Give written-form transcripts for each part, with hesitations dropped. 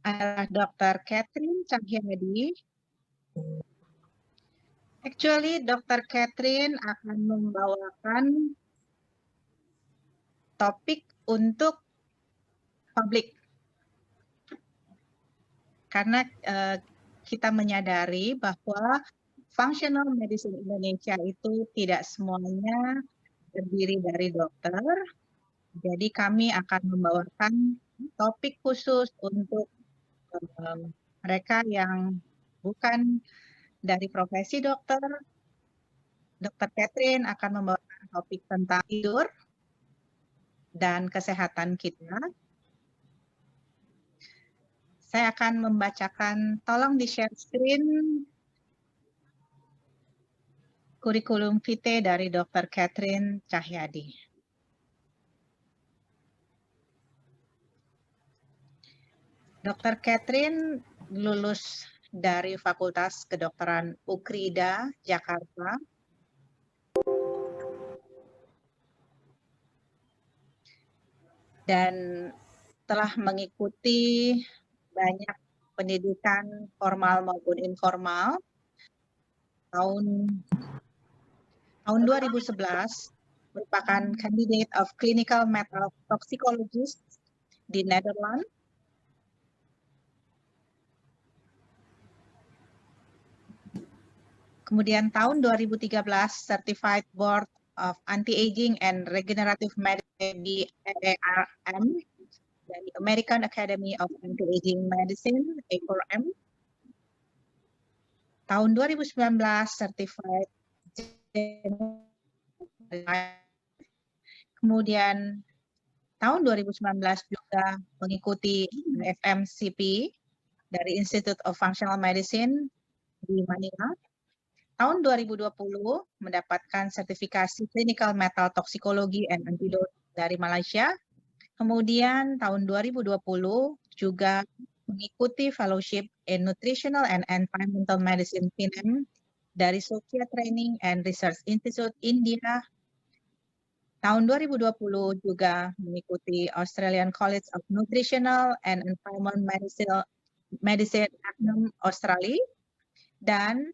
adalah Dr. Catherine Cahyadi. Actually, Dr. Catherine akan membawakan topik untuk publik. Karena kita menyadari bahwa functional medicine Indonesia itu tidak semuanya terdiri dari dokter. Jadi kami akan membawakan topik khusus untuk mereka yang bukan dari profesi dokter. Dr. Catherine akan membawakan topik tentang tidur dan kesehatan kita. Saya akan membacakan, tolong di-share screen kurikulum vitae dari Dr. Catherine Cahyadi. Dr. Catherine lulus dari Fakultas Kedokteran Ukrida, Jakarta. Dan telah mengikuti banyak pendidikan formal maupun informal. Tahun 2011 merupakan candidate of clinical metal toxicologist di Netherlands. Kemudian tahun 2013 Certified Board of Anti-Aging and Regenerative Medicine di AARM dari American Academy of Anti-Aging Medicine, A4M. Tahun 2019 Certified. Kemudian tahun 2019 juga mengikuti FMCP dari Institute of Functional Medicine di Manila. Tahun 2020 mendapatkan sertifikasi Clinical Metal Toxicology and Antidote dari Malaysia. Kemudian tahun 2020 juga mengikuti Fellowship in Nutritional and Environmental Medicine (FINEM) dari Sophia Training and Research Institute India. Tahun 2020 juga mengikuti Australian College of Nutritional and Environmental Medicine Australia dan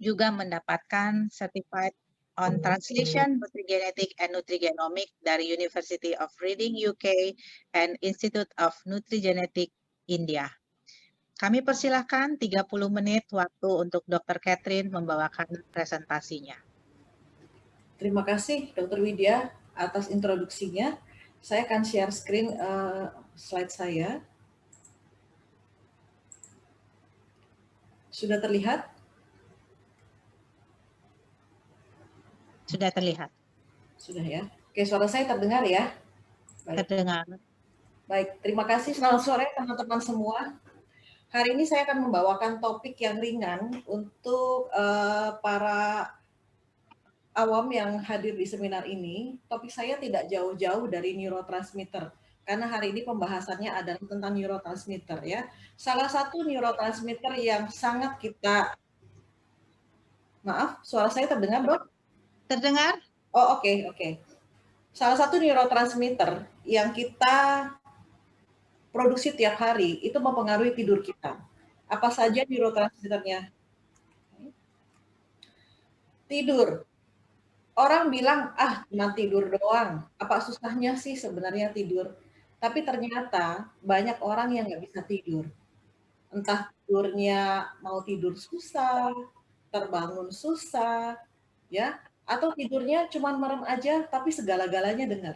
juga mendapatkan Certified on Translation, Nutrigenetic and Nutrigenomic dari University of Reading UK and Institute of Nutrigenetic India. Kami persilahkan 30 menit waktu untuk Dr. Catherine membawakan presentasinya. Terima kasih Dr. Widya atas introduksinya. Saya akan share screen slide saya. Sudah terlihat? Sudah terlihat. Sudah ya. Oke, suara saya terdengar ya? Baik. Terdengar. Baik, terima kasih. Selamat sore teman-teman semua. Hari ini saya akan membawakan topik yang ringan untuk para awam yang hadir di seminar ini. Topik saya tidak jauh-jauh dari neurotransmitter, karena hari ini pembahasannya adalah tentang neurotransmitter ya. Salah satu neurotransmitter yang sangat kita... Maaf, suara saya terdengar, Dok? Terdengar? Oh, oke. Salah satu neurotransmitter yang kita produksi tiap hari itu mempengaruhi tidur kita. Apa saja neurotransmitternya? Tidur. Orang bilang, cuma tidur doang. Apa susahnya sih sebenarnya tidur? Tapi ternyata banyak orang yang nggak bisa tidur. Entah tidurnya mau tidur susah, terbangun susah, ya, atau tidurnya cuma merem aja tapi segala-galanya dengar.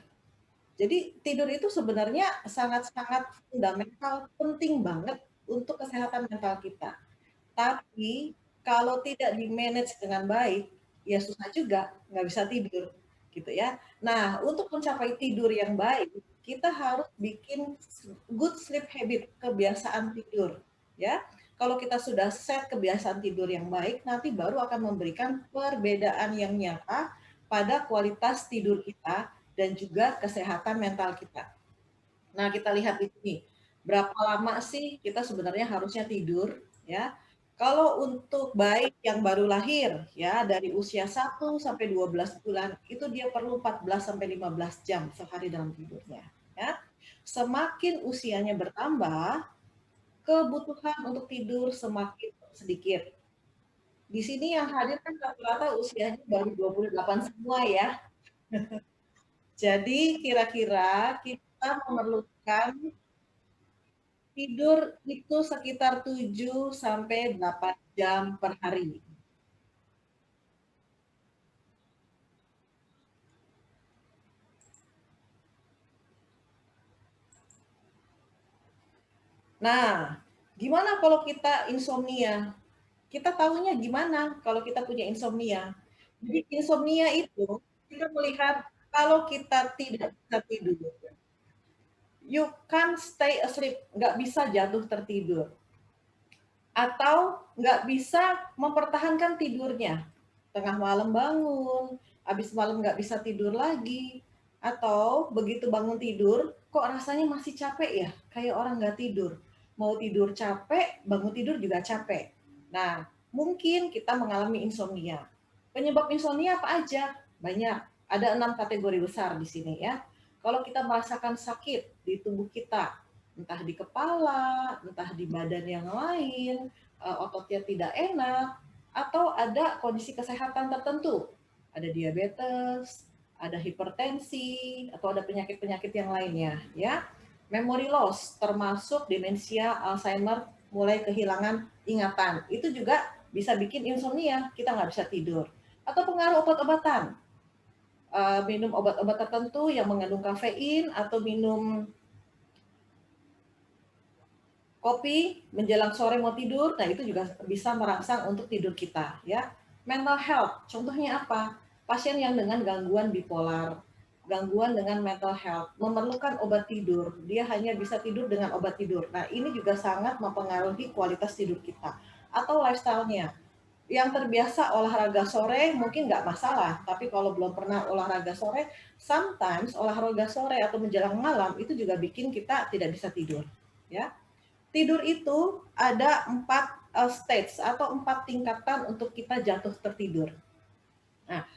Jadi tidur itu sebenarnya sangat-sangat fundamental, penting banget untuk kesehatan mental kita. Tapi kalau tidak di-manage dengan baik, ya susah juga, nggak bisa tidur, gitu ya. Nah, untuk mencapai tidur yang baik, kita harus bikin good sleep habit, kebiasaan tidur, ya. Kalau kita sudah set kebiasaan tidur yang baik, nanti baru akan memberikan perbedaan yang nyata pada kualitas tidur kita dan juga kesehatan mental kita. Nah, kita lihat di sini, berapa lama sih kita sebenarnya harusnya tidur, ya. Kalau untuk bayi yang baru lahir, ya, dari usia 1 sampai 12 bulan, itu dia perlu 14 sampai 15 jam sehari dalam tidurnya, ya. Semakin usianya bertambah, kebutuhan untuk tidur semakin sedikit. Di sini yang hadir kan rata-rata usianya baru 28 semua ya. Jadi kira-kira kita memerlukan tidur itu sekitar 7 sampai 8 jam per hari. Nah, gimana kalau kita insomnia? Kita tahunya gimana kalau kita punya insomnia? Jadi insomnia itu kita melihat kalau kita tidak bisa tidur, you can't stay asleep, nggak bisa jatuh tertidur. Atau nggak bisa mempertahankan tidurnya. Tengah malam bangun, habis malam nggak bisa tidur lagi. Atau begitu bangun tidur, kok rasanya masih capek ya? Kayak orang nggak tidur. Mau tidur capek, bangun tidur juga capek. Nah, mungkin kita mengalami insomnia. Penyebab insomnia apa aja? Banyak. Ada 6 kategori besar di sini ya. Kalau kita merasakan sakit di tubuh kita, entah di kepala, entah di badan yang lain, ototnya tidak enak, atau ada kondisi kesehatan tertentu, ada diabetes, ada hipertensi, atau ada penyakit-penyakit yang lainnya, ya. Memory loss, termasuk demensia, Alzheimer, mulai kehilangan ingatan, itu juga bisa bikin insomnia, kita nggak bisa tidur. Atau pengaruh obat-obatan, minum obat-obat tertentu yang mengandung kafein, atau minum kopi menjelang sore mau tidur, nah itu juga bisa merangsang untuk tidur kita ya. Mental health, contohnya apa? Pasien yang dengan gangguan bipolar, gangguan dengan mental health, memerlukan obat tidur, dia hanya bisa tidur dengan obat tidur. Nah ini juga sangat mempengaruhi kualitas tidur kita. Atau lifestyle-nya, yang terbiasa olahraga sore mungkin nggak masalah, tapi kalau belum pernah olahraga sore, sometimes olahraga sore atau menjelang malam itu juga bikin kita tidak bisa tidur ya. Tidur itu ada 4 stage atau 4 tingkatan untuk kita jatuh tertidur. Nah,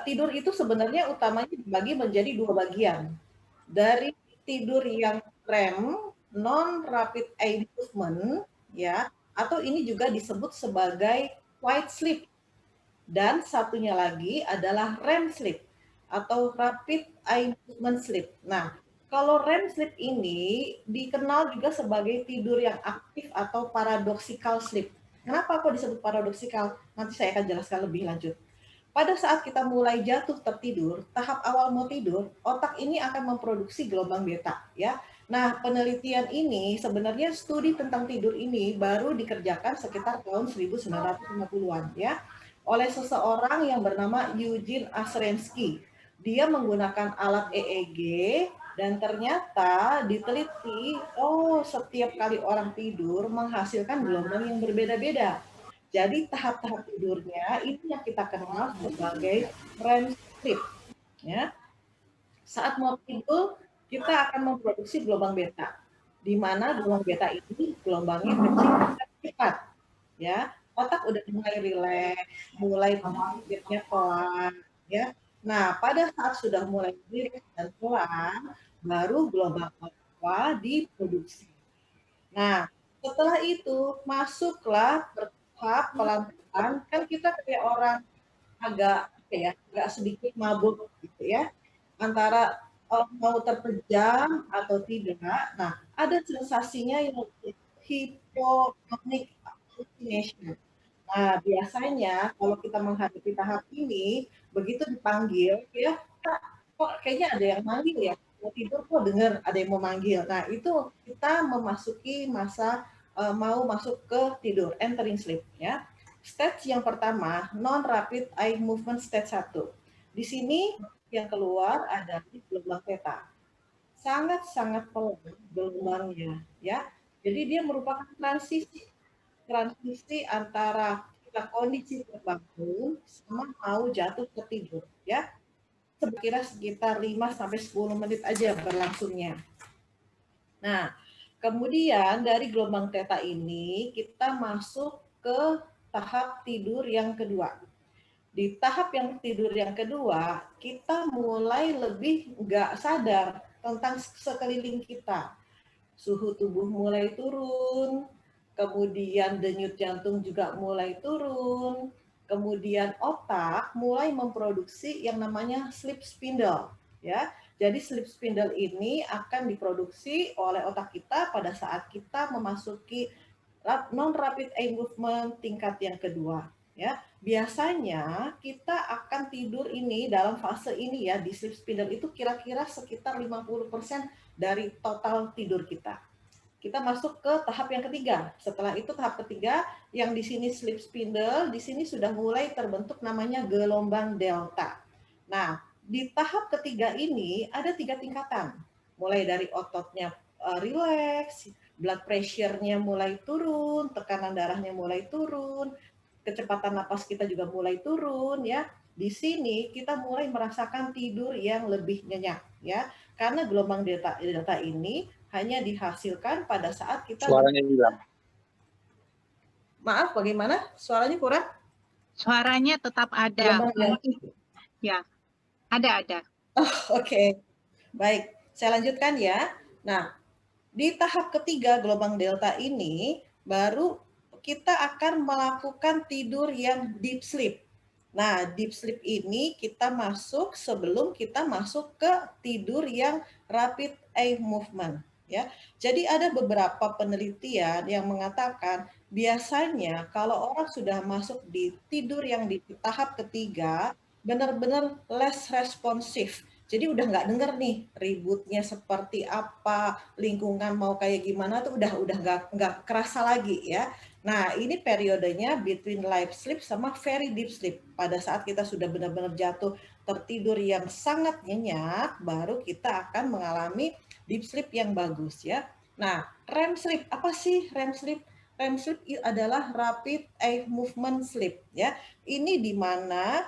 tidur itu sebenarnya utamanya dibagi menjadi 2 bagian. Dari tidur yang REM, non rapid eye movement ya, atau ini juga disebut sebagai white sleep. Dan satunya lagi adalah REM sleep atau rapid eye movement sleep. Nah, kalau REM sleep ini dikenal juga sebagai tidur yang aktif atau paradoxical sleep. Kenapa kok disebut paradoxical? Nanti saya akan jelaskan lebih lanjut. Pada saat kita mulai jatuh tertidur, tahap awal mau tidur, otak ini akan memproduksi gelombang beta ya. Nah, penelitian ini sebenarnya studi tentang tidur ini baru dikerjakan sekitar tahun 1950-an ya oleh seseorang yang bernama Eugene Asrensky. Dia menggunakan alat EEG dan ternyata diteliti, oh setiap kali orang tidur menghasilkan gelombang yang berbeda-beda. Jadi tahap-tahap tidurnya ini yang kita kenal sebagai REM sleep. Ya. Saat mau tidur, kita akan memproduksi gelombang beta, di mana gelombang beta ini gelombangnya kecil dan cepat. Ya, otak udah mulai rileks, mulai pikirnya pelan, ya. Nah, pada saat sudah mulai rileks dan pelan, baru gelombang alfa diproduksi. Nah, setelah itu masuklah bertahap pelan-pelan, kan kita kayak orang agak apa ya, agak sedikit mabuk gitu ya, antara mau terpejam atau tidak. Nah, ada sensasinya yang hypomonic hallucination. Nah, biasanya kalau kita menghadapi tahap ini, begitu dipanggil, ya, kok kayaknya ada yang manggil ya, mau tidur kok dengar ada yang mau manggil. Nah, itu kita memasuki masa mau masuk ke tidur, entering sleep ya. Stage yang pertama, non rapid eye movement stage 1. Di sini yang keluar ada gelombang theta. Sangat-sangat pelan gelombangnya ya. Jadi dia merupakan transisi antara kita kondisi terbangun sama mau jatuh tertidur ya. Kira sekitar 5 sampai 10 menit aja berlangsungnya. Nah, kemudian dari gelombang theta ini kita masuk ke tahap tidur yang kedua. Di tahap yang tidur yang kedua, kita mulai lebih nggak sadar tentang sekeliling kita. suhu tubuh mulai turun, kemudian denyut jantung juga mulai turun, kemudian otak mulai memproduksi yang namanya sleep spindle, ya. Jadi sleep spindle ini akan diproduksi oleh otak kita pada saat kita memasuki non rapid eye movement tingkat yang kedua, ya. Biasanya kita akan tidur ini dalam fase ini ya di sleep spindle itu kira-kira sekitar 50% dari total tidur kita. Kita masuk ke tahap yang ketiga. Setelah itu tahap ketiga yang di sini sleep spindle, di sini sudah mulai terbentuk namanya gelombang delta. Nah, di tahap ketiga ini ada 3 tingkatan. Mulai dari ototnya relax, blood pressure-nya mulai turun, tekanan darahnya mulai turun, kecepatan napas kita juga mulai turun ya. Di sini kita mulai merasakan tidur yang lebih nyenyak ya. Karena gelombang delta ini hanya dihasilkan pada saat kita Suaranya hilang. Maaf, bagaimana? Suaranya kurang? Suaranya tetap ada. Gelombang delta. Ya, ada. Oke. Baik, saya lanjutkan ya. Nah, di tahap ketiga gelombang delta ini baru kita akan melakukan tidur yang deep sleep. Nah, deep sleep ini kita masuk sebelum kita masuk ke tidur yang rapid eye movement, ya. Jadi ada beberapa penelitian yang mengatakan biasanya kalau orang sudah masuk di tidur yang di tahap ketiga benar-benar less responsif. Jadi udah nggak denger nih ributnya seperti apa, lingkungan mau kayak gimana tuh udah nggak kerasa lagi ya. Nah, ini periodenya between light sleep sama very deep sleep. Pada saat kita sudah benar-benar jatuh tertidur yang sangat nyenyak, baru kita akan mengalami deep sleep yang bagus ya. Nah, REM sleep, apa sih REM sleep? REM sleep adalah rapid eye movement sleep ya. Ini di mana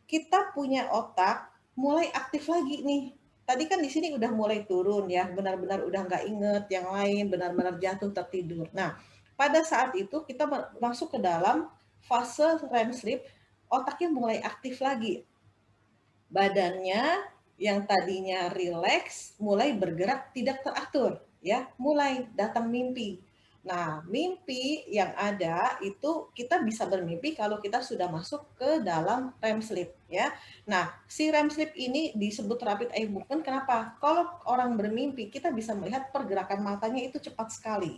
kita punya otak mulai aktif lagi nih. Tadi kan di sini udah mulai turun ya, benar-benar udah nggak inget yang lain, benar-benar jatuh tertidur. Nah, pada saat itu kita masuk ke dalam fase REM sleep, otaknya mulai aktif lagi. Badannya yang tadinya rileks mulai bergerak tidak teratur, ya, mulai datang mimpi. Nah, mimpi yang ada itu kita bisa bermimpi kalau kita sudah masuk ke dalam REM sleep, ya. Nah, si REM sleep ini disebut rapid eye movement. Kenapa? Kalau orang bermimpi, kita bisa melihat pergerakan matanya itu cepat sekali.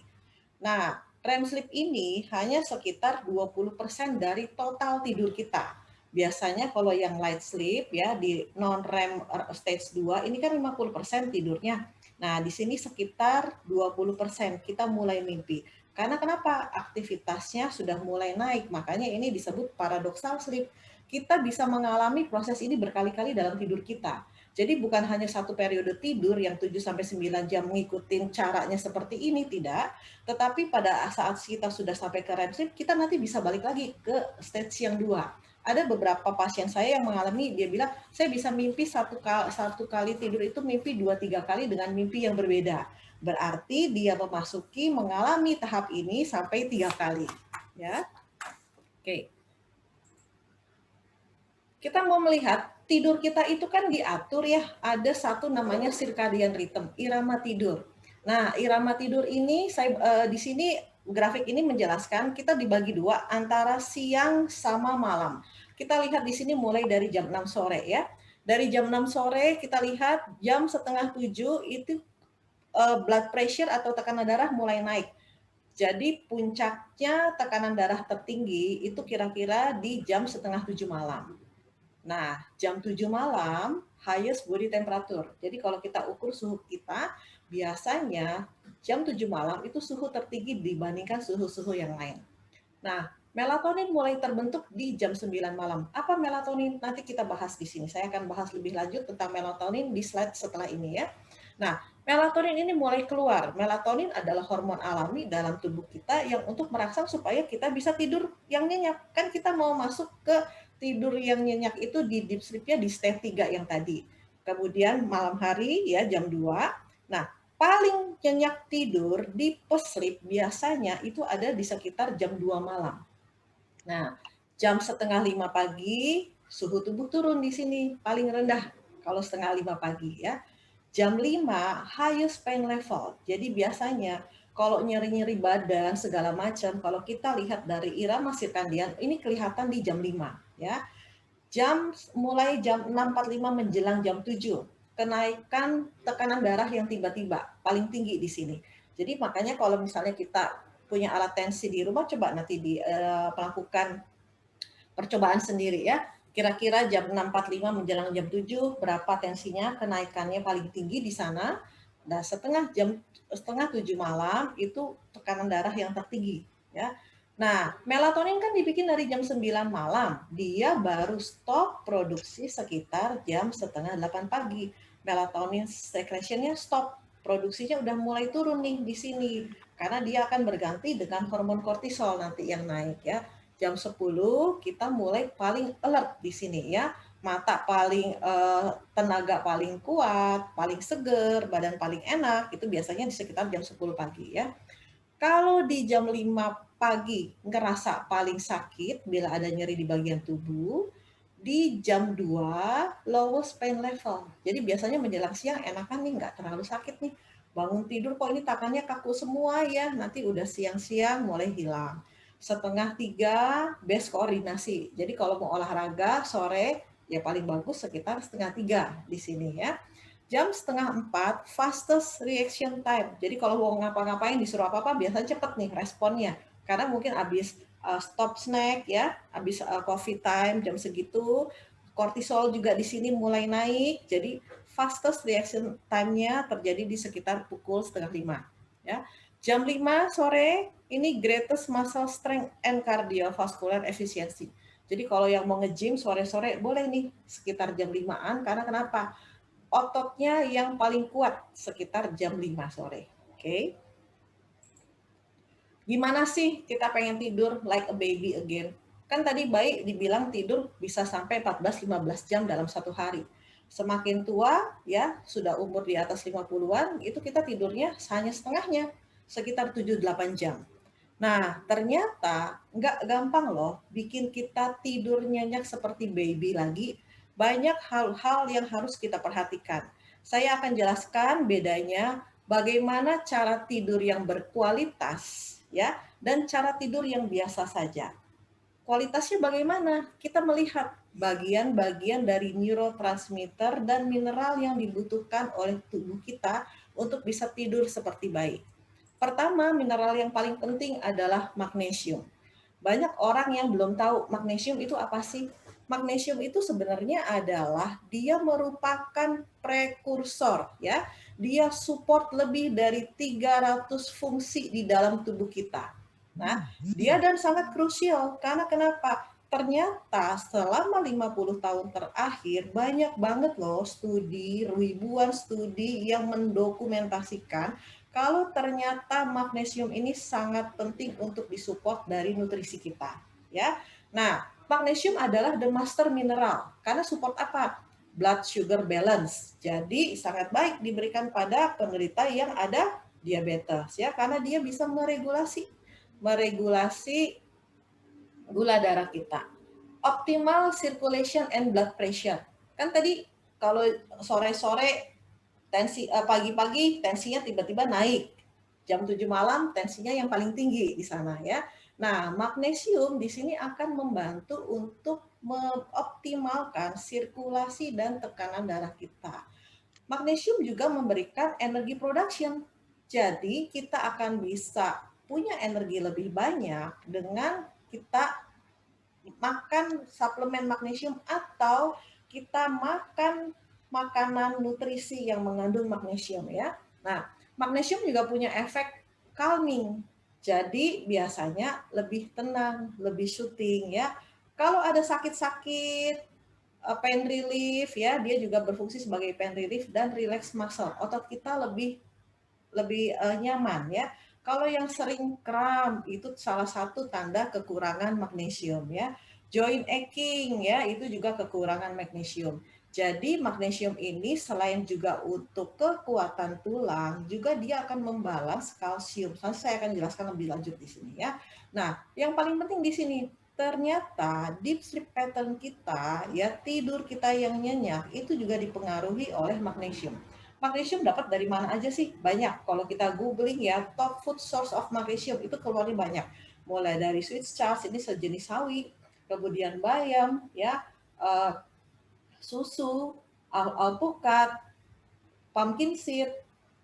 Nah, REM sleep ini hanya sekitar 20% dari total tidur kita. Biasanya kalau yang light sleep ya di non-REM stage 2 ini kan 50% tidurnya. Nah, di sini sekitar 20% kita mulai mimpi. Karena kenapa? Aktivitasnya sudah mulai naik. Makanya ini disebut paradoxal sleep. Kita bisa mengalami proses ini berkali-kali dalam tidur kita. Jadi bukan hanya satu periode tidur yang 7-9 jam mengikuti caranya seperti ini, tidak. Tetapi pada saat kita sudah sampai ke REM sleep, kita nanti bisa balik lagi ke stage yang 2. Ada beberapa pasien saya yang mengalami, dia bilang, saya bisa mimpi satu kali tidur itu mimpi 2-3 kali dengan mimpi yang berbeda. Berarti dia memasuki mengalami tahap ini sampai 3 kali. Ya, oke. Kita mau melihat tidur kita itu kan diatur ya, ada satu namanya circadian rhythm, irama tidur. Nah, irama tidur ini saya di sini grafik ini menjelaskan kita dibagi dua antara siang sama malam. Kita lihat di sini mulai dari jam 6 sore ya. Dari jam 6 sore kita lihat jam setengah 7 itu blood pressure atau tekanan darah mulai naik. Jadi puncaknya tekanan darah tertinggi itu kira-kira di jam setengah 7 malam. Nah, jam 7 malam highest body temperature. Jadi kalau kita ukur suhu kita, biasanya jam 7 malam itu suhu tertinggi dibandingkan suhu-suhu yang lain. Nah, melatonin mulai terbentuk di jam 9 malam. Apa melatonin? Nanti kita bahas di sini. Saya akan bahas lebih lanjut tentang melatonin di slide setelah ini ya. Nah, melatonin ini mulai keluar. Melatonin adalah hormon alami dalam tubuh kita yang untuk merangsang supaya kita bisa tidur yang nyenyak. Kan kita mau masuk ke tidur yang nyenyak itu di deep sleep-nya di stage 3 yang tadi. Kemudian malam hari ya jam 2. Nah, paling nyenyak tidur di sleep biasanya itu ada di sekitar jam 2 malam. Nah, jam setengah 5 pagi suhu tubuh turun di sini paling rendah kalau setengah 5 pagi ya. Jam 5 highest pain level. Jadi biasanya kalau nyeri-nyeri badan segala macam, kalau kita lihat dari irama sirkadian ini kelihatan di jam 5 ya. Mulai jam 6.45 menjelang jam 7. Kenaikan tekanan darah yang tiba-tiba paling tinggi di sini. Jadi makanya kalau misalnya kita punya alat tensi di rumah, coba nanti melakukan percobaan sendiri ya. Kira-kira jam 6.45 menjelang jam 7 berapa tensinya, kenaikannya paling tinggi di sana. Dan setengah 7 malam itu tekanan darah yang tertinggi ya. Nah, melatonin kan dibikin dari jam 9 malam. Dia baru stop produksi sekitar jam setengah 8 pagi. Melatonin secretionnya stop. Produksinya udah mulai turun nih di sini. Karena dia akan berganti dengan hormon kortisol nanti yang naik ya. Jam 10 kita mulai paling alert di sini ya. Mata paling tenaga paling kuat, paling seger, badan paling enak, itu biasanya di sekitar jam 10 pagi ya. Kalau di jam 5 pagi ngerasa paling sakit bila ada nyeri di bagian tubuh, di jam 2 lowest pain level. Jadi biasanya menjelang siang enakan nih, nggak terlalu sakit nih. Bangun tidur kok ini tangannya kaku semua ya, nanti udah siang-siang mulai hilang. Setengah 3 best koordinasi. Jadi kalau mau olahraga sore ya paling bagus sekitar setengah 3 di sini ya. Jam setengah 4 fastest reaction time. Jadi kalau mau ngapa-ngapain disuruh apa-apa biasanya cepet nih responnya. Karena mungkin habis stop snack ya, habis coffee time jam segitu, kortisol juga di sini mulai naik. Jadi fastest reaction time-nya terjadi di sekitar pukul setengah 5 ya. Jam 5 sore ini greatest muscle strength and cardiovascular efficiency. Jadi kalau yang mau nge-gym sore-sore boleh nih sekitar jam 5-an karena kenapa? Ototnya yang paling kuat sekitar jam 5 sore. Oke. Gimana sih kita pengen tidur like a baby again? Kan tadi baik dibilang tidur bisa sampai 14-15 jam dalam satu hari. Semakin tua ya, sudah umur di atas 50-an, itu kita tidurnya hanya setengahnya, sekitar 7-8 jam. Nah, ternyata nggak gampang loh bikin kita tidur nyenyak seperti baby lagi. Banyak hal-hal yang harus kita perhatikan. Saya akan jelaskan bedanya bagaimana cara tidur yang berkualitas ya dan cara tidur yang biasa saja. Kualitasnya bagaimana? Kita melihat bagian-bagian dari neurotransmitter dan mineral yang dibutuhkan oleh tubuh kita untuk bisa tidur seperti baik. Pertama, mineral yang paling penting adalah magnesium. Banyak orang yang belum tahu magnesium itu apa sih? Magnesium itu sebenarnya adalah dia merupakan prekursor ya. Dia support lebih dari 300 fungsi di dalam tubuh kita. Nah, dia dan sangat krusial karena kenapa? Ternyata selama 50 tahun terakhir banyak banget loh studi, ribuan studi yang mendokumentasikan kalau ternyata magnesium ini sangat penting untuk disupport dari nutrisi kita, ya. Nah, magnesium adalah the master mineral karena support apa? Blood sugar balance. Jadi sangat baik diberikan pada penderita yang ada diabetes, ya, karena dia bisa meregulasi gula darah kita. Optimal circulation and blood pressure. Kan tadi kalau sore-sore pagi-pagi tensinya tiba-tiba naik. Jam 7 malam tensinya yang paling tinggi di sana ya. Nah, magnesium di sini akan membantu untuk mengoptimalkan sirkulasi dan tekanan darah kita. Magnesium juga memberikan energi production. Jadi, kita akan bisa punya energi lebih banyak dengan kita makan suplemen magnesium atau kita makan makanan nutrisi yang mengandung magnesium ya. Nah, magnesium juga punya efek calming. Jadi biasanya lebih tenang, lebih soothing ya. Kalau ada sakit-sakit, pain relief ya, dia juga berfungsi sebagai pain relief dan relax muscle. Otot kita lebih lebih nyaman ya. Kalau yang sering kram itu salah satu tanda kekurangan magnesium ya. Joint aching ya itu juga kekurangan magnesium. Jadi magnesium ini selain juga untuk kekuatan tulang, juga dia akan membalans kalsium. Saya akan jelaskan lebih lanjut di sini ya. Nah, yang paling penting di sini ternyata deep sleep pattern kita ya tidur kita yang nyenyak itu juga dipengaruhi oleh magnesium. Magnesium dapat dari mana aja sih? Banyak. Kalau kita googling ya, top food source of magnesium itu keluarnya banyak. Mulai dari sweet starch, ini sejenis sawi, kemudian bayam, ya, susu, alpukat, pumpkin seed,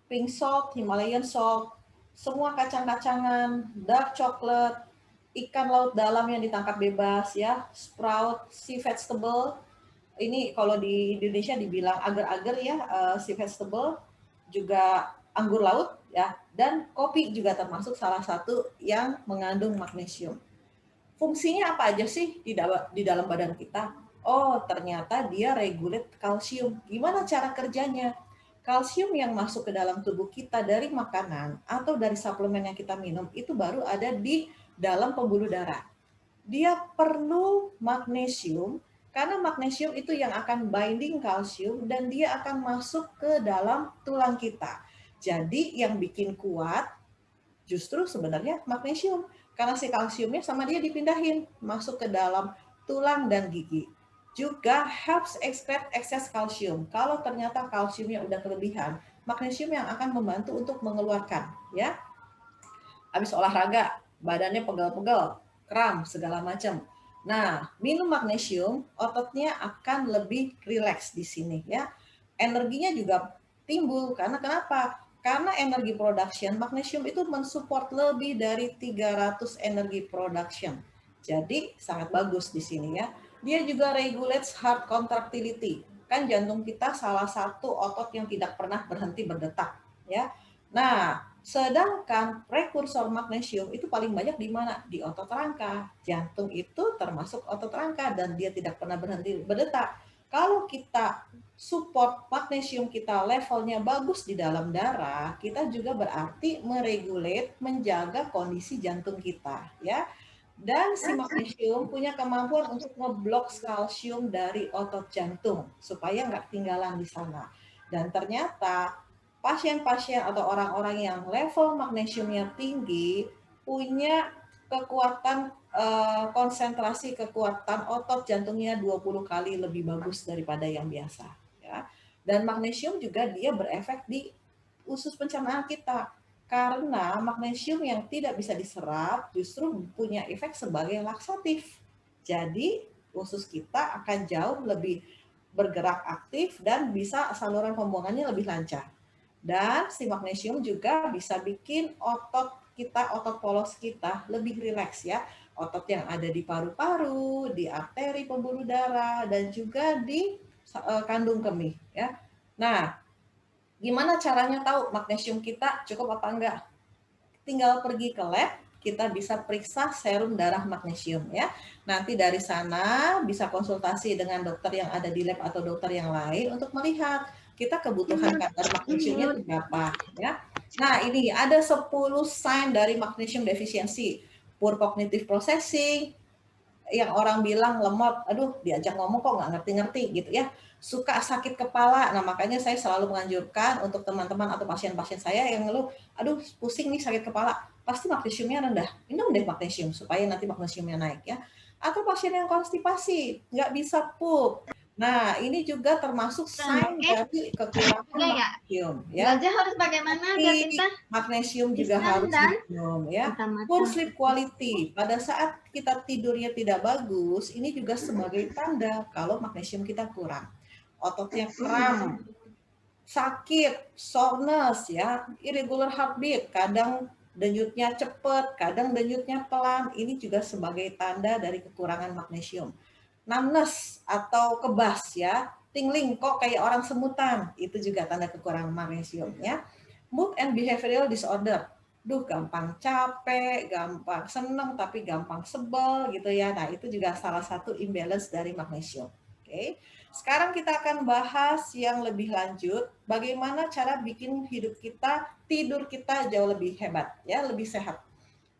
pink salt, Himalayan salt, semua kacang-kacangan, dark chocolate, ikan laut dalam yang ditangkap bebas, ya, sprout, sea vegetable. Ini kalau di Indonesia dibilang agar-agar ya, sea vegetable, juga anggur laut ya, dan kopi juga termasuk salah satu yang mengandung magnesium. Fungsinya apa aja sih di dalam badan kita? Oh, ternyata dia regulate kalsium. Gimana cara kerjanya? Kalsium yang masuk ke dalam tubuh kita dari makanan atau dari suplemen yang kita minum itu baru ada di dalam pembuluh darah. Dia perlu magnesium karena magnesium itu yang akan binding kalsium dan dia akan masuk ke dalam tulang kita. Jadi yang bikin kuat justru sebenarnya magnesium karena si kalsiumnya sama dia dipindahin masuk ke dalam tulang dan gigi. Juga helps extract excess kalsium. Kalau ternyata kalsiumnya udah kelebihan, magnesium yang akan membantu untuk mengeluarkan, ya. Habis olahraga, badannya pegel-pegel, kram, segala macam. Nah, minum magnesium, ototnya akan lebih rileks di sini, ya. Energinya juga timbul, karena kenapa? Karena energi production, magnesium itu mensupport lebih dari 300 energi production. Jadi, sangat bagus di sini, ya. Dia juga regulates heart contractility. Kan jantung kita salah satu otot yang tidak pernah berhenti berdetak, ya. Nah, sedangkan prekursor magnesium itu paling banyak di mana? Di otot rangka. Jantung itu termasuk otot rangka dan dia tidak pernah berhenti berdetak. Kalau kita support magnesium kita levelnya bagus di dalam darah, kita juga berarti meregulate, menjaga kondisi jantung kita, ya. Dan si magnesium punya kemampuan untuk ngeblok kalsium dari otot jantung supaya nggak ketinggalan di sana. Dan ternyata pasien-pasien atau orang-orang yang level magnesiumnya tinggi punya kekuatan konsentrasi kekuatan otot jantungnya 20 kali lebih bagus daripada yang biasa, ya. Dan magnesium juga dia berefek di usus pencernaan kita karena magnesium yang tidak bisa diserap justru punya efek sebagai laksatif. Jadi usus kita akan jauh lebih bergerak aktif dan bisa saluran pembuangannya lebih lancar. Dan si magnesium juga bisa bikin otot kita, otot polos kita lebih rileks, ya. Otot yang ada di paru-paru, di arteri pembuluh darah, dan juga di kandung kemih, ya. Nah, gimana caranya tahu magnesium kita cukup apa enggak? Tinggal pergi ke lab, kita bisa periksa serum darah magnesium, ya. Nanti dari sana bisa konsultasi dengan dokter yang ada di lab atau dokter yang lain untuk melihat kita kebutuhan kadar magnesiumnya berapa, ya. Nah, ini ada 10 sign dari magnesium deficiency. Poor cognitive processing, yang orang bilang lemot, aduh diajak ngomong kok nggak ngerti-ngerti gitu ya, suka sakit kepala. Nah makanya saya selalu menganjurkan untuk teman-teman atau pasien-pasien saya yang ngeluh, aduh pusing nih sakit kepala, pasti magnesiumnya rendah, minum deh magnesium supaya nanti magnesiumnya naik, ya. Atau pasien yang konstipasi, nggak bisa pup. Nah ini juga termasuk sign dari kekurangan magnesium, ya. Belajar harus bagaimana biar kita Magnesium juga bisa harus dan diminum, ya. Poor sleep quality, pada saat kita tidurnya tidak bagus, ini juga sebagai tanda kalau magnesium kita kurang. Ototnya kram, sakit, soreness, ya, irregular heartbeat, kadang denyutnya cepat, kadang denyutnya pelan, ini juga sebagai tanda dari kekurangan magnesium. Numbness atau kebas, ya, tingling kok kayak orang semutan, itu juga tanda kekurangan magnesium, ya. Mood and behavioral disorder, gampang capek, gampang seneng tapi gampang sebel gitu ya. Nah, itu juga salah satu imbalance dari magnesium. Oke. Sekarang kita akan bahas yang lebih lanjut, bagaimana cara bikin hidup kita, tidur kita jauh lebih hebat, ya, lebih sehat.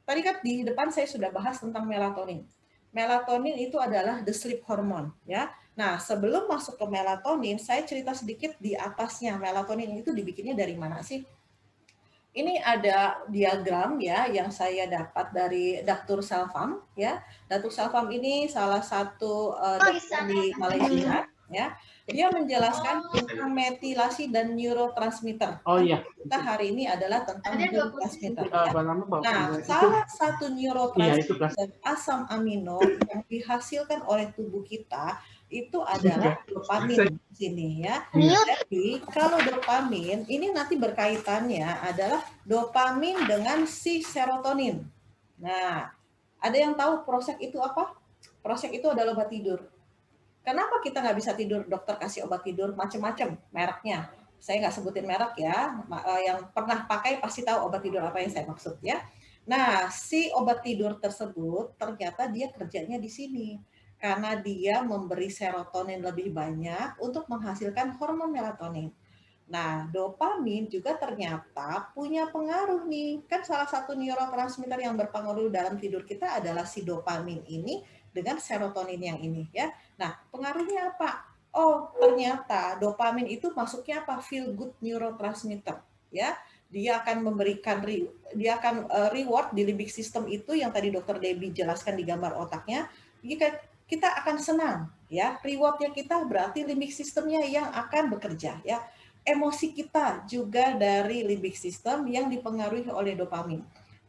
Tadi kan di depan saya sudah bahas tentang melatonin. Melatonin itu adalah the sleep hormone, ya. Nah, sebelum masuk ke melatonin, saya cerita sedikit di atasnya. Melatonin itu dibikinnya dari mana sih? Ini ada diagram ya yang saya dapat dari Dr. Selvam, ya. Dr. Selvam ini salah satu dokter di Malaysia, ya. Dia menjelaskan tentang metilasi dan neurotransmitter. Oh iya. Kita hari ini adalah tentang Ada 20 neurotransmitter. Itu apa nama Pak? Nah, Itu salah satu iya itu neurotransmitter asam amino yang dihasilkan oleh tubuh kita itu adalah dopamin di sini ya. Jadi kalau dopamin ini nanti berkaitannya adalah dopamin dengan si serotonin. Nah, ada yang tahu Prozac itu apa? Prozac itu adalah obat tidur. Kenapa kita nggak bisa tidur? Dokter kasih obat tidur macam-macam mereknya. Saya nggak sebutin merek ya. Yang pernah pakai pasti tahu obat tidur apa yang saya maksud ya. Nah, si obat tidur tersebut ternyata dia kerjanya di sini. Karena dia memberi serotonin lebih banyak untuk menghasilkan hormon melatonin. Nah, dopamin juga ternyata punya pengaruh nih. Kan salah satu neurotransmitter yang berpengaruh dalam tidur kita adalah si dopamin ini dengan serotonin yang ini ya. Nah, pengaruhnya apa? Oh, ternyata dopamin itu masuknya apa? Feel good neurotransmitter ya. Dia akan memberikan reward di limbic system itu yang tadi Dr. Debbie jelaskan di gambar otaknya. Jika kita akan senang ya, rewardnya kita berarti limbic systemnya yang akan bekerja ya. Emosi kita juga dari limbic system yang dipengaruhi oleh dopamin.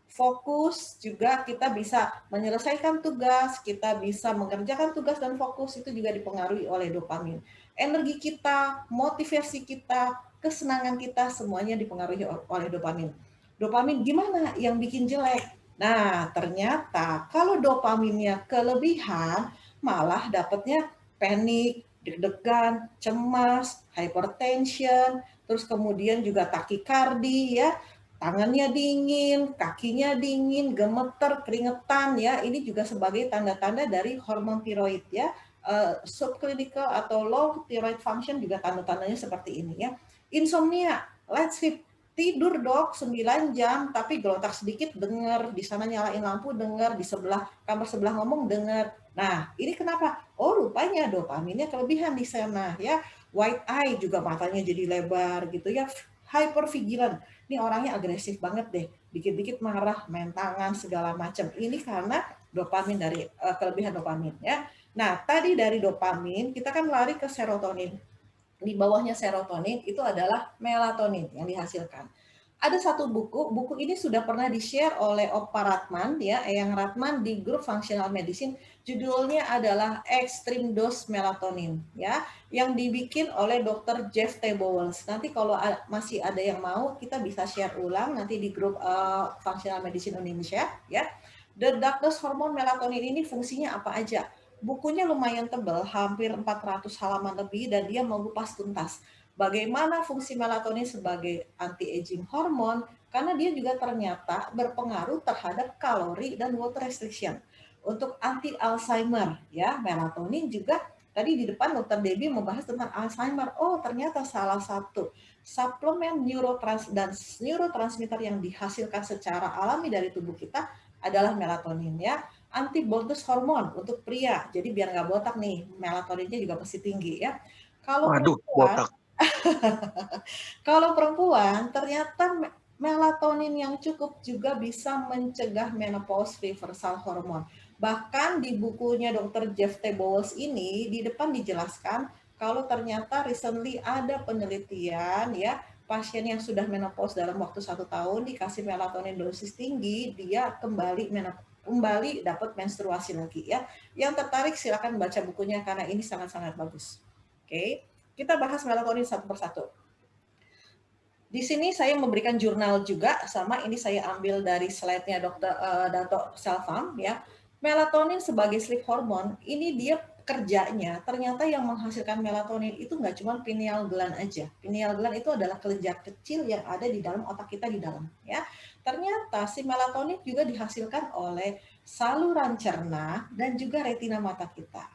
Fokus juga kita bisa menyelesaikan tugas, kita bisa mengerjakan tugas dan fokus itu juga dipengaruhi oleh dopamin. Energi kita, motivasi kita, kesenangan kita semuanya dipengaruhi oleh dopamin. Dopamin gimana yang bikin jelek? Nah, ternyata kalau dopaminnya kelebihan malah dapatnya panik, deg-degan, cemas, hypertension, terus kemudian juga takikardi ya, tangannya dingin, kakinya dingin, gemeter, keringetan ya. Ini juga sebagai tanda-tanda dari hormon tiroid ya. Subclinical atau low thyroid function juga tanda-tandanya seperti ini ya. Insomnia, let's sleep, tidur dok 9 jam tapi gelotak sedikit dengar, di sana nyalain lampu dengar, di sebelah kamar sebelah ngomong dengar. Nah, ini kenapa? Oh, rupanya dopaminnya kelebihan di sana ya. White eye juga matanya jadi lebar gitu ya. Hypervigilant. Ini orangnya agresif banget deh. Dikit-dikit marah, main tangan segala macam. Ini karena dopamin dari kelebihan dopamin ya. Nah, tadi dari dopamin kita kan lari ke serotonin. Di bawahnya serotonin itu adalah melatonin yang dihasilkan. Ada satu buku ini sudah pernah di-share oleh Opa Ratman, ya, Eyang Ratman di grup Functional Medicine. Judulnya adalah Extreme Dose Melatonin, ya, yang dibikin oleh Dr. Jeff T. Bowles. Nanti kalau masih ada yang mau, kita bisa share ulang nanti di grup Functional Medicine Indonesia, ya. The Darkness Hormone Melatonin ini fungsinya apa aja? Bukunya lumayan tebal, hampir 400 halaman lebih, dan dia mengupas tuntas bagaimana fungsi melatonin sebagai anti-aging hormon, karena dia juga ternyata berpengaruh terhadap kalori dan water restriction. Untuk anti-Alzheimer, ya, melatonin juga tadi di depan Dr. Debbie membahas tentang Alzheimer. Oh, ternyata salah satu suplemen neurotransmitter yang dihasilkan secara alami dari tubuh kita adalah melatonin, ya. Anti-botus hormon untuk pria, jadi biar nggak botak nih, melatoninnya juga pasti tinggi ya. Kalau botak. Kalau perempuan, ternyata melatonin yang cukup juga bisa mencegah menopause reversal hormon. Bahkan di bukunya Dr. Jeff T. Bowles ini, di depan dijelaskan kalau ternyata recently ada penelitian ya, pasien yang sudah menopause dalam waktu 1 tahun dikasih melatonin dosis tinggi, dia kembali dapat menstruasi lagi ya. Yang tertarik silakan baca bukunya karena ini sangat-sangat bagus. Oke. Kita bahas melatonin satu persatu. Di sini saya memberikan jurnal juga, sama ini saya ambil dari slide-nya Dr. Dato Selvam ya. Melatonin sebagai sleep hormone, ini dia kerjanya ternyata yang menghasilkan melatonin itu nggak cuma pineal gland aja. Pineal gland itu adalah kelenjar kecil yang ada di dalam otak kita di dalam ya. Ternyata si melatonin juga dihasilkan oleh saluran cerna dan juga retina mata kita.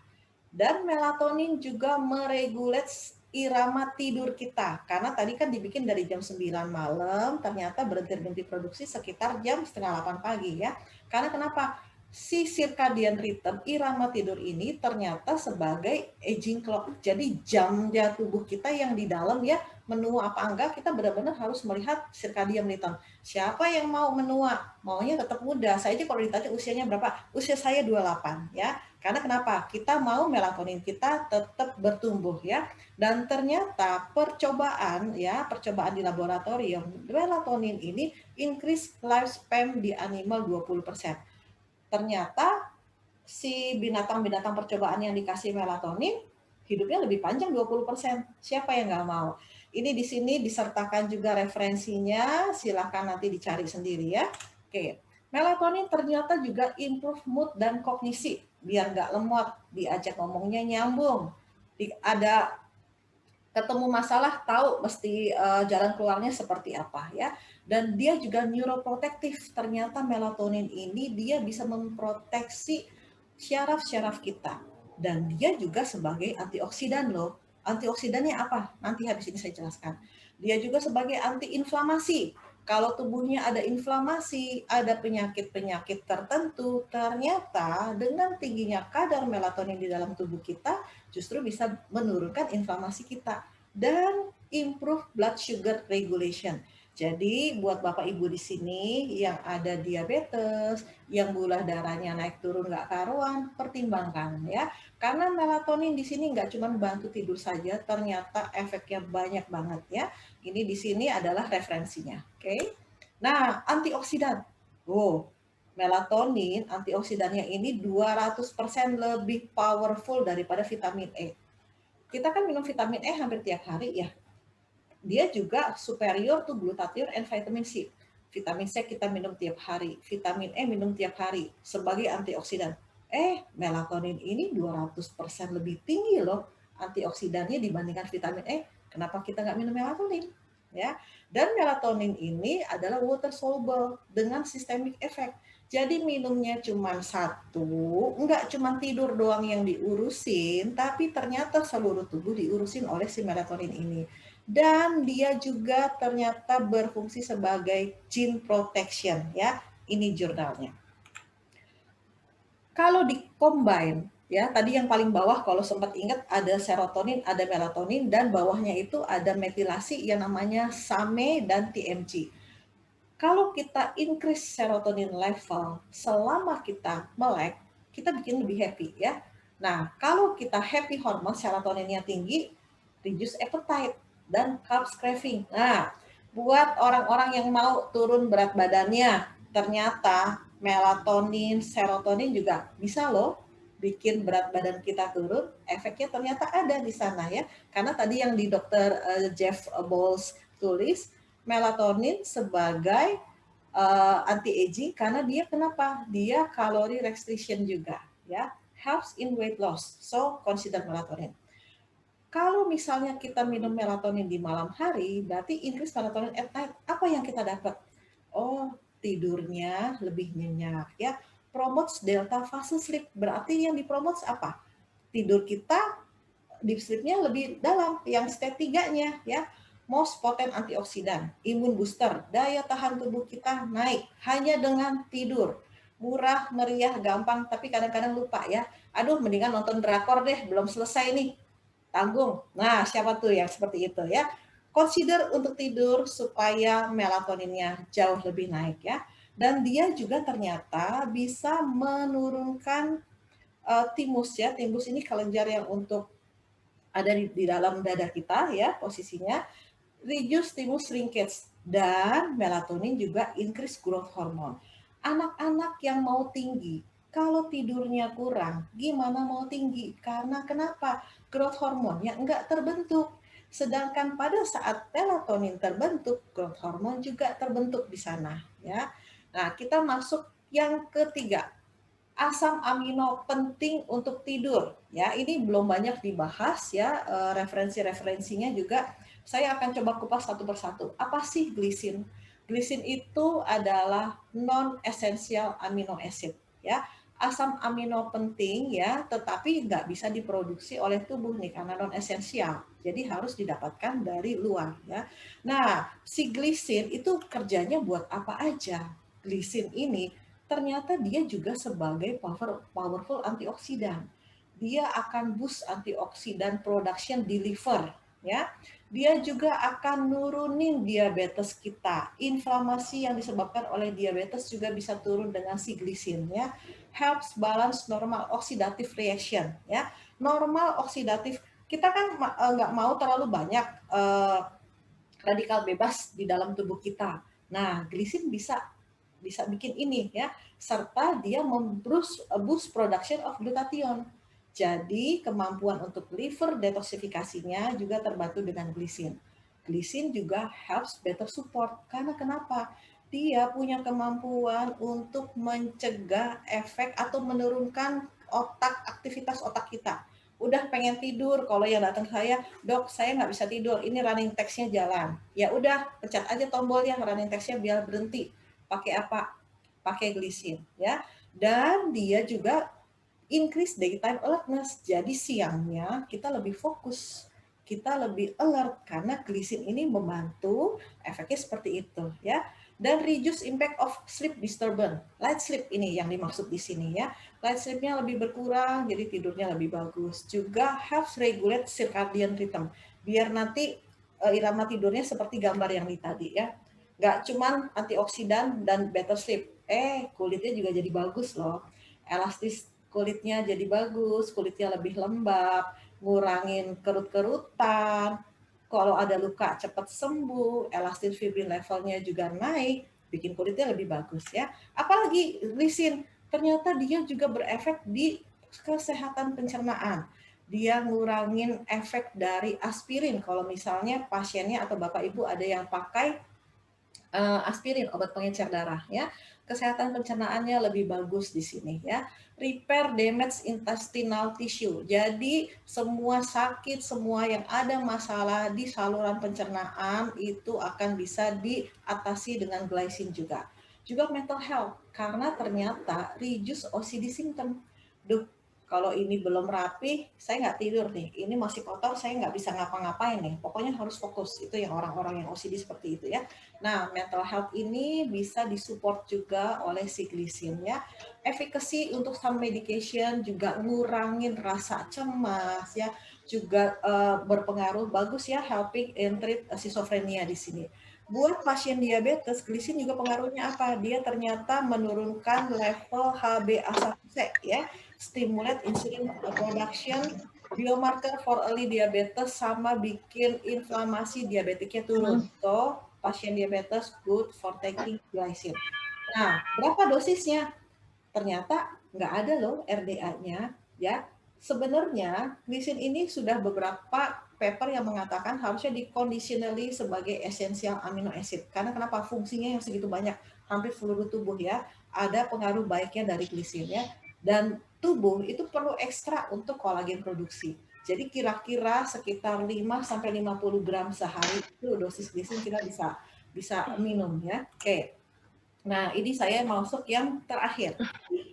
Dan melatonin juga meregulate irama tidur kita. Karena tadi kan dibikin dari jam 9 malam, ternyata berhenti produksi sekitar jam setengah 8 pagi ya. Karena kenapa? Si circadian rhythm, irama tidur ini ternyata sebagai aging clock. Jadi jamnya tubuh kita yang di dalam ya menua apa enggak, kita benar-benar harus melihat circadian rhythm. Siapa yang mau menua? Maunya tetap muda. Saya aja kalau ditanya usianya berapa? Usia saya 28 ya. Karena kenapa? Kita mau melatonin kita tetap bertumbuh ya. Dan ternyata percobaan di laboratorium, melatonin ini increase lifespan di animal 20%. Ternyata si binatang-binatang percobaan yang dikasih melatonin hidupnya lebih panjang 20%. Siapa yang nggak mau? Ini di sini disertakan juga referensinya, silakan nanti dicari sendiri ya. Oke, melatonin ternyata juga improve mood dan kognisi, biar nggak lemot, diajak ngomongnya nyambung, ada ketemu masalah tahu mesti jalan keluarnya seperti apa ya. Dan dia juga neuroprotektif. Ternyata melatonin ini dia bisa memproteksi syaraf-syaraf kita. Dan dia juga sebagai antioksidan loh. Antioksidannya apa? Nanti habis ini saya jelaskan. Dia juga sebagai antiinflamasi. Kalau tubuhnya ada inflamasi, ada penyakit-penyakit tertentu, ternyata dengan tingginya kadar melatonin di dalam tubuh kita justru bisa menurunkan inflamasi kita dan improve blood sugar regulation. Jadi buat Bapak Ibu di sini yang ada diabetes, yang gula darahnya naik turun nggak karuan, pertimbangkan ya. Karena melatonin di sini nggak cuma bantu tidur saja, ternyata efeknya banyak banget ya. Ini di sini adalah referensinya, oke? Nah, antioksidan. Oh, melatonin antioksidannya ini 200% lebih powerful daripada vitamin E. Kita kan minum vitamin E hampir tiap hari ya. Dia juga superior to glutathione and vitamin C. Vitamin C kita minum tiap hari, vitamin E minum tiap hari sebagai antioksidan. Melatonin ini 200% lebih tinggi loh antioksidannya dibandingkan vitamin E. Kenapa kita nggak minum melatonin? Ya, dan melatonin ini adalah water soluble dengan systemic effect. Jadi minumnya cuma satu, nggak cuma tidur doang yang diurusin, tapi ternyata seluruh tubuh diurusin oleh si melatonin ini. Dan dia juga ternyata berfungsi sebagai gene protection ya. Ini jurnalnya. Kalau di-combine ya, tadi yang paling bawah kalau sempat ingat ada serotonin, ada melatonin, dan bawahnya itu ada metilasi yang namanya SAMe dan TMG. Kalau kita increase serotonin level selama kita melek, kita bikin lebih happy ya. Nah, kalau kita happy hormone serotoninnya tinggi, reduce appetite dan carbs craving. Nah, buat orang-orang yang mau turun berat badannya, ternyata melatonin, serotonin juga bisa loh bikin berat badan kita turun. Efeknya ternyata ada di sana ya. Karena tadi yang di Dr. Jeff Bowles tulis, melatonin sebagai anti-aging karena dia kenapa? Dia kalori restriction juga ya. Helps in weight loss. So consider melatonin. Kalau misalnya kita minum melatonin di malam hari, berarti increase melatonin at night. Apa yang kita dapat? Oh, tidurnya lebih nyenyak ya. Promotes delta fase sleep. Berarti yang dipromotes apa? Tidur kita deep sleep-nya lebih dalam, yang step 3-nya ya. Most potent antioksidan, imun booster, daya tahan tubuh kita naik hanya dengan tidur. Murah, meriah, gampang, tapi kadang-kadang lupa ya. Aduh, mendingan nonton drakor deh, belum selesai nih. Tanggung. Nah, siapa tuh yang seperti itu ya? Consider untuk tidur supaya melatoninnya jauh lebih naik ya. Dan dia juga ternyata bisa menurunkan timus ya. Timus ini kelenjar yang untuk ada di dalam dada kita ya posisinya. Reduce thymus shrinkage dan melatonin juga increase growth hormone. Anak-anak yang mau tinggi, kalau tidurnya kurang, gimana mau tinggi? Karena kenapa? Growth hormonnya enggak terbentuk. Sedangkan pada saat melatonin terbentuk, growth hormone juga terbentuk di sana ya. Nah, kita masuk yang ketiga. Asam amino penting untuk tidur ya. Ini belum banyak dibahas ya, referensi-referensinya juga saya akan coba kupas satu persatu. Apa sih glisin? Glisin itu adalah non-essential amino acid ya. Asam amino penting ya, tetapi nggak bisa diproduksi oleh tubuh nih karena non-esensial. Jadi harus didapatkan dari luar ya. Nah, si glisin itu kerjanya buat apa aja? Glisin ini ternyata dia juga sebagai powerful antioksidan. Dia akan boost antioksidan production di liver ya. dia juga akan nurunin diabetes kita. Inflamasi yang disebabkan oleh diabetes juga bisa turun dengan si glisin ya. Helps balance normal oxidative reaction ya. Normal oksidatif kita kan nggak mau terlalu banyak radikal bebas di dalam tubuh kita. Nah, glisin bisa bikin ini ya, serta dia boost production of glutathione. Jadi kemampuan untuk liver detoksifikasinya juga terbantu dengan glisin. Glisin juga helps better support karena kenapa? Dia punya kemampuan untuk mencegah efek atau menurunkan aktivitas otak kita. Udah pengen tidur, kalau yang datang ke saya, dok saya nggak bisa tidur, ini running text-nya jalan. Ya udah, pencet aja tombol yang running text-nya biar berhenti. Pakai apa? Pakai glisin ya. Dan dia juga increase daytime alertness. Jadi siangnya kita lebih fokus, kita lebih alert karena glisin ini membantu efeknya seperti itu ya. Dan reduce impact of sleep disturbance. Light sleep ini yang dimaksud di sini ya. Light sleep-nya lebih berkurang, jadi tidurnya lebih bagus. Juga helps regulate circadian rhythm. Biar nanti irama tidurnya seperti gambar yang di tadi ya. Nggak cuman antioksidan dan better sleep. Kulitnya juga jadi bagus loh. Elastis kulitnya jadi bagus, kulitnya lebih lembab, ngurangin kerut-kerutan. Kalau ada luka cepat sembuh, elastin fibrin levelnya juga naik, bikin kulitnya lebih bagus ya. Apalagi glisin, ternyata dia juga berefek di kesehatan pencernaan. Dia ngurangin efek dari aspirin. Kalau misalnya pasiennya atau bapak ibu ada yang pakai aspirin, obat pengencer darah ya. Kesehatan pencernaannya lebih bagus di sini ya. Repair damage intestinal tissue. Jadi semua sakit, semua yang ada masalah di saluran pencernaan itu akan bisa diatasi dengan glycine juga. Juga mental health karena ternyata reduce OCD symptom. Duh, kalau ini belum rapi, saya nggak tidur nih. Ini masih kotor, saya nggak bisa ngapa-ngapain nih. Pokoknya harus fokus. Itu yang orang-orang yang OCD seperti itu ya. Nah, mental health ini bisa disupport juga oleh si glisin ya. Efficacy untuk some medication juga ngurangin rasa cemas ya, juga berpengaruh bagus ya helping in treat schizophrenia di sini. Buat pasien diabetes, glisin juga pengaruhnya apa? Dia ternyata menurunkan level HbA1c ya, stimulate insulin production, biomarker for early diabetes, sama bikin inflamasi diabetiknya turun. So, pasien diabetes good for taking glycine. Nah, berapa dosisnya? Ternyata nggak ada loh RDA-nya ya. Sebenarnya glisin ini sudah beberapa paper yang mengatakan harusnya diconditionally sebagai essential amino acid. Karena kenapa? Fungsinya yang segitu banyak, hampir seluruh tubuh ya, ada pengaruh baiknya dari glisin ya. Dan tubuh itu perlu ekstra untuk kolagen produksi. Jadi kira-kira sekitar 5-50 gram sehari itu dosis glisin kita bisa minum ya. Oke. Nah, ini saya masuk yang terakhir.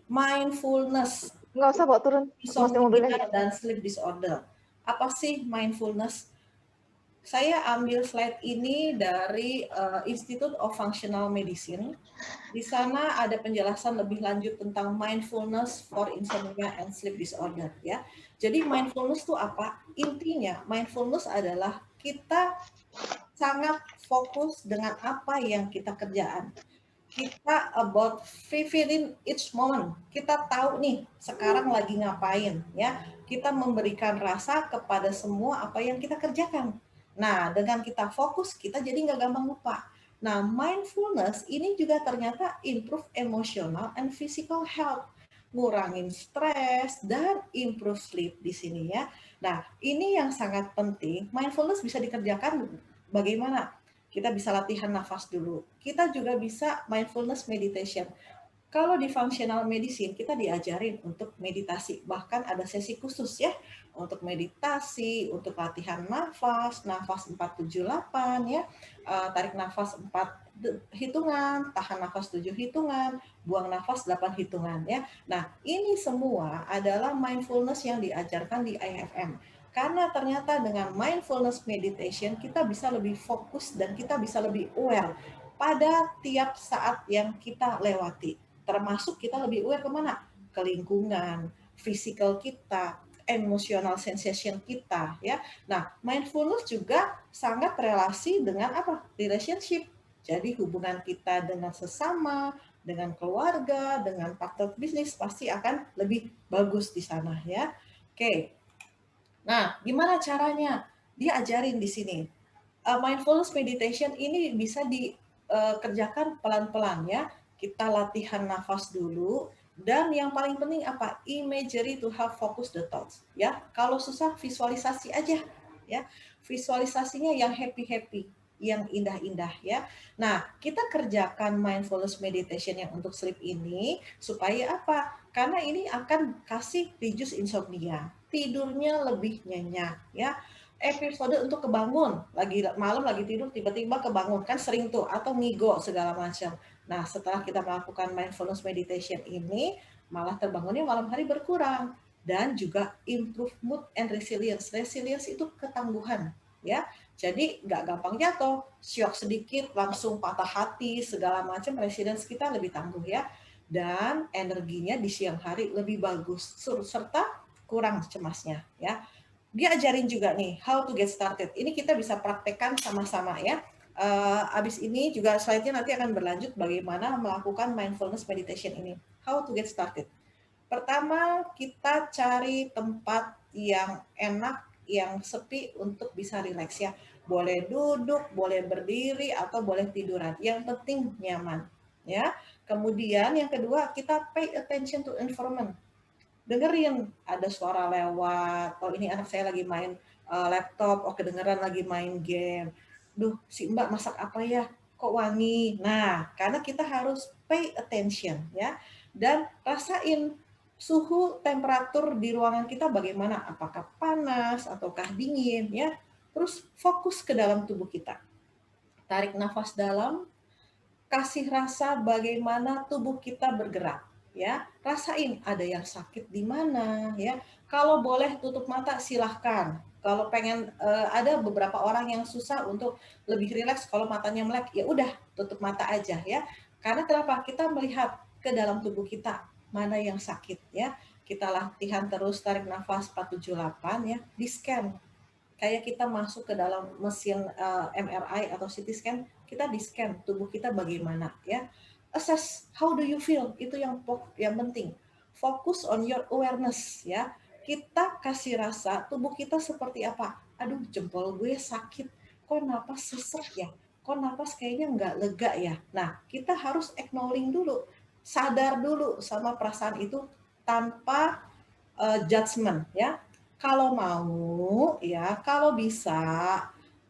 Mindfulness, Nggak usah bawa turun, mesti mobilnya. insomnia dan sleep disorder. Apa sih mindfulness? Saya ambil slide ini dari Institute of Functional Medicine. Di sana ada penjelasan lebih lanjut tentang mindfulness for insomnia and sleep disorder ya. Jadi mindfulness itu apa? Intinya mindfulness adalah kita sangat fokus dengan apa yang kita kerjaan. Kita about fulfilling each moment. Kita tahu nih sekarang lagi ngapain ya. Kita memberikan rasa kepada semua apa yang kita kerjakan. Nah, dengan kita fokus, kita jadi nggak gampang lupa. Nah, mindfulness ini juga ternyata improve emotional and physical health, ngurangin stres dan improve sleep di sini ya. Nah, ini yang sangat penting. Mindfulness bisa dikerjakan bagaimana? Kita bisa latihan nafas dulu. Kita juga bisa mindfulness meditation. Kalau di functional medicine kita diajarin untuk meditasi, bahkan ada sesi khusus ya untuk meditasi, untuk latihan nafas 478 ya, tarik nafas 4 hitungan, tahan nafas 7 hitungan, buang nafas 8 hitungan ya. Nah, ini semua adalah mindfulness yang diajarkan di IFM. Karena ternyata dengan mindfulness meditation kita bisa lebih fokus dan kita bisa lebih aware pada tiap saat yang kita lewati. Termasuk kita lebih aware kemana? Ke lingkungan, fisikal kita, emotional sensation kita ya. Nah, mindfulness juga sangat relasi dengan apa? Relationship. Jadi hubungan kita dengan sesama, dengan keluarga, dengan partner bisnis pasti akan lebih bagus di sana ya. Oke. Nah, gimana caranya? Dia ajarin di sini. Mindfulness meditation ini bisa dikerjakan pelan-pelan ya. Kita latihan nafas dulu. Dan yang paling penting apa? Imagery to have focus the thoughts. Ya, kalau susah visualisasi aja. Ya, visualisasinya yang happy-happy, yang indah-indah ya. Nah, kita kerjakan mindfulness meditation yang untuk sleep ini supaya apa? Karena ini akan kasih reduce insomnia. Tidurnya lebih nyenyak ya. Episode untuk kebangun, lagi malam lagi tidur tiba-tiba kebangun, kan sering tuh, atau ngigo segala macam. Nah, setelah kita melakukan mindfulness meditation ini, malah terbangunnya malam hari berkurang. Dan juga improve mood and resilience. Resilience itu ketangguhan ya. Jadi nggak gampang jatuh, syok sedikit langsung patah hati segala macam, resilience kita lebih tangguh ya. Dan energinya di siang hari lebih bagus serta kurang cemasnya ya. Dia ajarin juga nih how to get started. Ini kita bisa praktekkan sama-sama ya. Abis ini juga slide-nya nanti akan berlanjut bagaimana melakukan mindfulness meditation ini. How to get started. Pertama, kita cari tempat yang enak, yang sepi untuk bisa rileks ya. Boleh duduk, boleh berdiri, atau boleh tiduran. Yang penting nyaman ya. Kemudian yang kedua, kita pay attention to environment. Dengerin ada suara lewat, oh ini anak saya lagi main laptop, oh kedengeran lagi main game, duh si mbak masak apa ya, kok wangi. Nah, karena kita harus pay attention ya, dan rasain suhu temperatur di ruangan kita bagaimana, apakah panas ataukah dingin ya. Terus fokus ke dalam tubuh kita, tarik nafas dalam, kasih rasa bagaimana tubuh kita bergerak ya, rasain ada yang sakit di mana ya. Kalau boleh tutup mata silahkan. Kalau pengen ada beberapa orang yang susah untuk lebih rileks kalau matanya melek, ya udah tutup mata aja ya. Karena kenapa? Kita melihat ke dalam tubuh kita mana yang sakit ya. Kita latihan terus tarik nafas 478 ya, di scan. Kayak kita masuk ke dalam mesin MRI atau CT scan, kita di scan tubuh kita bagaimana ya. Assess how do you feel, itu yang penting. Focus on your awareness ya. Kita kasih rasa tubuh kita seperti apa. Aduh, jempol gue sakit. Kok napas sesek ya? Kok napas kayaknya nggak lega ya? Nah, kita harus acknowledging dulu. Sadar dulu sama perasaan itu tanpa judgment ya. Kalau mau ya, kalau bisa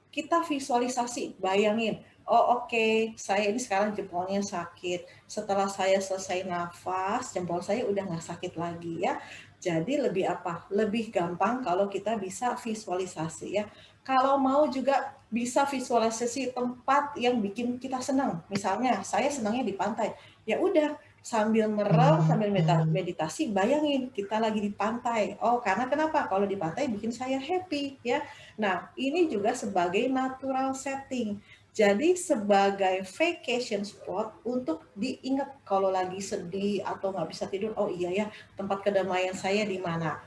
kita visualisasi, bayangin, oh oke, saya ini sekarang jempolnya sakit. Setelah saya selesai nafas, jempol saya udah nggak sakit lagi ya. Jadi lebih apa? Lebih gampang kalau kita bisa visualisasi ya. Kalau mau juga bisa visualisasi tempat yang bikin kita senang. Misalnya saya senangnya di pantai. Ya udah, sambil merem, sambil meditasi, bayangin kita lagi di pantai. Oh, karena kenapa? Kalau di pantai bikin saya happy ya. Nah, ini juga sebagai natural setting. Jadi sebagai vacation spot untuk diingat kalau lagi sedih atau nggak bisa tidur. Oh iya ya, tempat kedamaian saya di mana?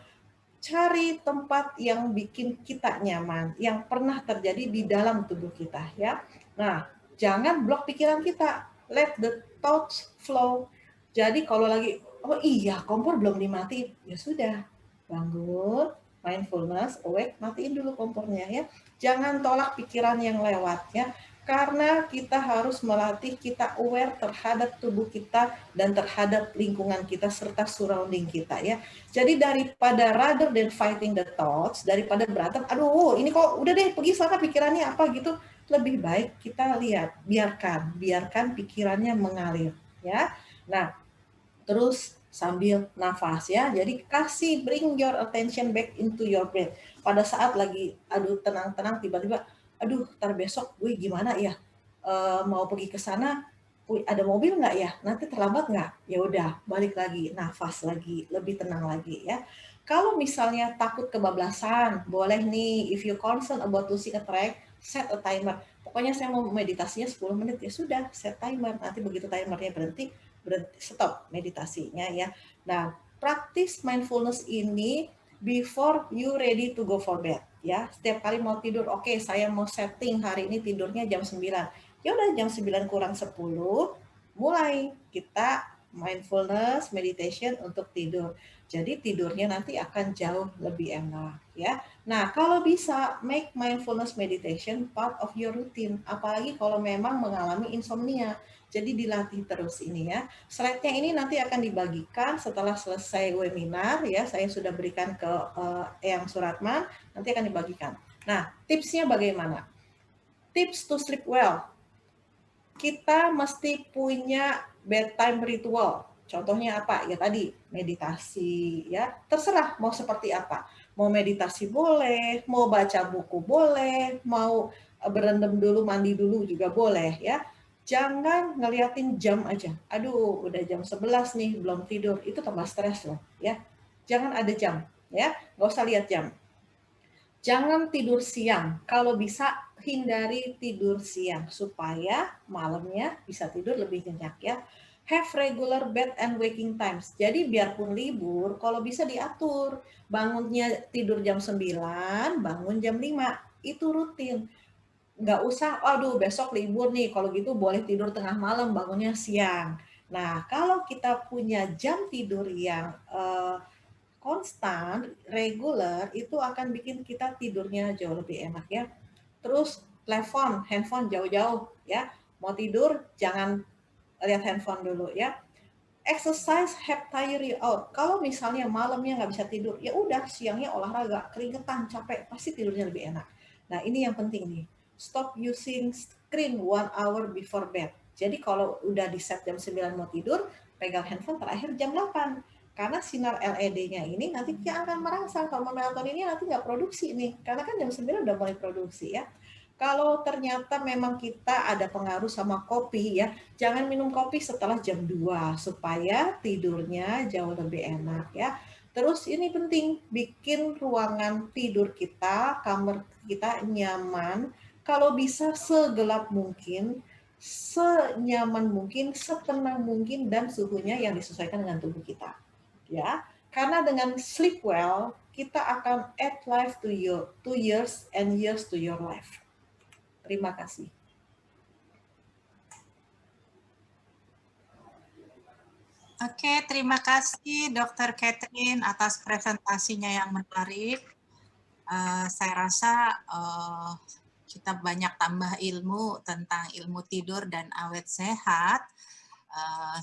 Cari tempat yang bikin kita nyaman, yang pernah terjadi di dalam tubuh kita ya. Nah, jangan blok pikiran kita. Let the thoughts flow. Jadi kalau lagi, oh iya kompor belum dimatiin, ya sudah, bangun, mindfulness, awake, matiin dulu kompornya ya. Jangan tolak pikiran yang lewat ya. Karena kita harus melatih kita aware terhadap tubuh kita dan terhadap lingkungan kita serta surrounding kita ya. Jadi daripada rather than fighting the thoughts, daripada berantem, aduh ini kok udah deh pergi sana pikirannya apa gitu, lebih baik kita lihat, biarkan pikirannya mengalir ya. Nah, terus sambil nafas ya. Jadi bring your attention back into your breath. Pada saat lagi aduh tenang-tenang tiba-tiba aduh ntar besok gue gimana ya, mau pergi ke sana, ada mobil nggak ya, nanti terlambat nggak, ya udah balik lagi nafas lagi, lebih tenang lagi ya. Kalau misalnya takut kebablasan, boleh nih, if you concerned about losing a track, set a timer. Pokoknya saya mau meditasinya 10 menit, ya sudah set timer, nanti begitu timernya berhenti stop meditasinya ya. Nah, praktis mindfulness ini before you ready to go for bed. Ya, setiap kali mau tidur, oke, saya mau setting hari ini tidurnya jam 9. Ya udah jam 9 kurang 10, mulai kita mindfulness, meditation untuk tidur. Jadi tidurnya nanti akan jauh lebih enak ya. Nah, kalau bisa make mindfulness meditation part of your routine, apalagi kalau memang mengalami insomnia. Jadi dilatih terus ini ya. Slide-nya ini nanti akan dibagikan setelah selesai webinar ya. Saya sudah berikan ke Eyang Suratman, nanti akan dibagikan. Nah, tipsnya bagaimana? Tips to sleep well. Kita mesti punya bedtime ritual. Contohnya apa? Ya tadi, meditasi ya. Terserah mau seperti apa. Mau meditasi boleh, mau baca buku boleh, mau berendam dulu, mandi dulu juga boleh ya. Jangan ngeliatin jam aja. Aduh, udah jam 11 nih, belum tidur. Itu tambah stres loh ya. Jangan ada jam ya. Nggak usah lihat jam. Jangan tidur siang. Kalau bisa hindari tidur siang supaya malamnya bisa tidur lebih nyenyak ya. Have regular bed and waking times. Jadi biarpun libur, kalau bisa diatur. Bangunnya tidur jam 9, bangun jam 5. Itu rutin. Nggak usah, aduh besok libur nih, kalau gitu boleh tidur tengah malam, bangunnya siang. Nah, kalau kita punya jam tidur yang konstan, regular, itu akan bikin kita tidurnya jauh lebih enak ya. Terus telepon, handphone jauh-jauh ya. Mau tidur jangan lihat handphone dulu ya. Exercise help tire you out. Kalau misalnya malamnya nggak bisa tidur, ya udah siangnya olahraga, keringetan, capek, pasti tidurnya lebih enak. Nah ini yang penting nih. Stop using screen 1 hour before bed. Jadi kalau udah di set jam 9 mau tidur, pegang handphone terakhir jam 8. Karena sinar LED-nya ini nanti dia akan merangsang hormon melatoninnya nanti nggak produksi nih. Karena kan jam 9 udah mulai produksi ya. Kalau ternyata memang kita ada pengaruh sama kopi ya, jangan minum kopi setelah jam 2 supaya tidurnya jauh lebih enak ya. Terus ini penting, bikin ruangan tidur kita, kamar kita nyaman. Kalau bisa segelap mungkin, senyaman mungkin, setenang mungkin dan suhunya yang disesuaikan dengan tubuh kita. Ya. Karena dengan sleep well, kita akan add life to your 2 years and years to your life. Terima kasih. Oke, terima kasih Dr. Catherine atas presentasinya yang menarik. Saya rasa kita banyak tambah ilmu tentang ilmu tidur dan awet sehat.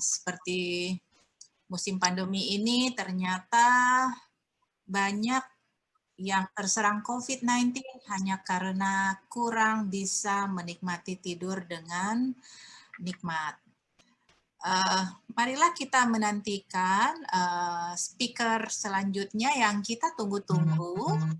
Seperti musim pandemi ini ternyata banyak yang terserang COVID-19 hanya karena kurang bisa menikmati tidur dengan nikmat. Marilah kita menantikan speaker selanjutnya yang kita tunggu-tunggu.